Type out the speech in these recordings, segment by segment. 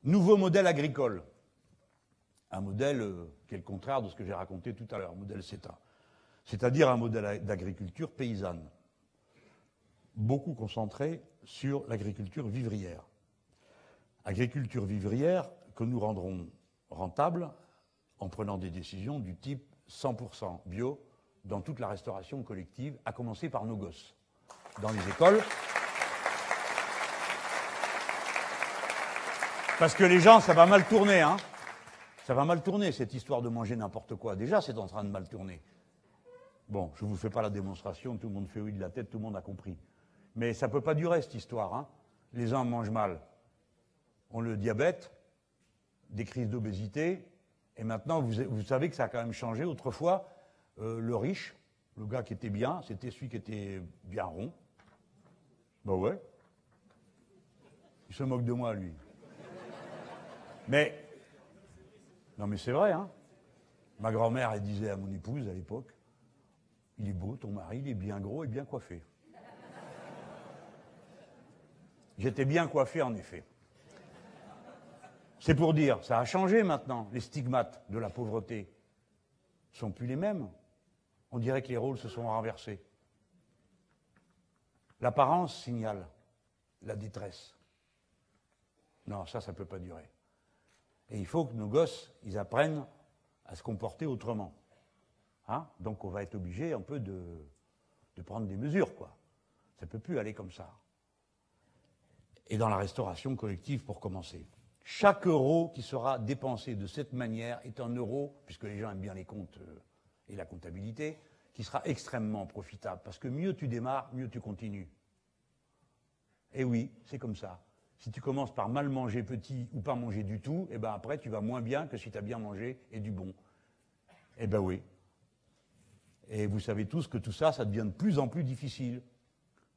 Nouveau modèle agricole. Un modèle qui est le contraire de ce que j'ai raconté tout à l'heure, modèle CETA. C'est-à-dire un modèle d'agriculture paysanne, beaucoup concentré sur l'agriculture vivrière. Agriculture vivrière que nous rendrons rentable en prenant des décisions du type 100% bio dans toute la restauration collective, à commencer par nos gosses. Dans les écoles. Parce que les gens, ça va mal tourner, hein. Ça va mal tourner, cette histoire de manger n'importe quoi. Déjà, c'est en train de mal tourner. Bon, je ne vous fais pas la démonstration, tout le monde fait oui de la tête, tout le monde a compris. Mais ça ne peut pas durer, cette histoire, hein. Les gens mangent mal. On le diabète, des crises d'obésité, et maintenant, vous savez que ça a quand même changé. Autrefois, le riche, le gars qui était bien, c'était celui qui était bien rond. Ben ouais. Il se moque de moi, lui. Mais, non mais c'est vrai, hein. Ma grand-mère, elle disait à mon épouse, à l'époque, « Il est beau, ton mari, il est bien gros et bien coiffé. » J'étais bien coiffé, en effet. C'est pour dire, ça a changé maintenant. Les stigmates de la pauvreté ne sont plus les mêmes. On dirait que les rôles se sont renversés. L'apparence signale la détresse. Non, ça ne peut pas durer. Et il faut que nos gosses, ils apprennent à se comporter autrement. Hein? Donc on va être obligé un peu de prendre des mesures, quoi. Ça ne peut plus aller comme ça. Et dans la restauration collective, pour commencer. Chaque euro qui sera dépensé de cette manière est un euro, puisque les gens aiment bien les comptes et la comptabilité, qui sera extrêmement profitable. Parce que mieux tu démarres, mieux tu continues. Et oui, c'est comme ça. Si tu commences par mal manger petit ou pas manger du tout, eh ben après tu vas moins bien que si tu as bien mangé et du bon. Eh ben oui. Et vous savez tous que tout ça, ça devient de plus en plus difficile.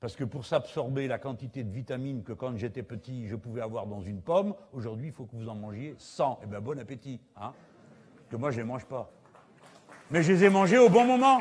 Parce que pour s'absorber la quantité de vitamines que quand j'étais petit, je pouvais avoir dans une pomme, aujourd'hui, il faut que vous en mangiez 100. Eh bien, bon appétit, hein. Que moi, je ne les mange pas. Mais je les ai mangés au bon moment.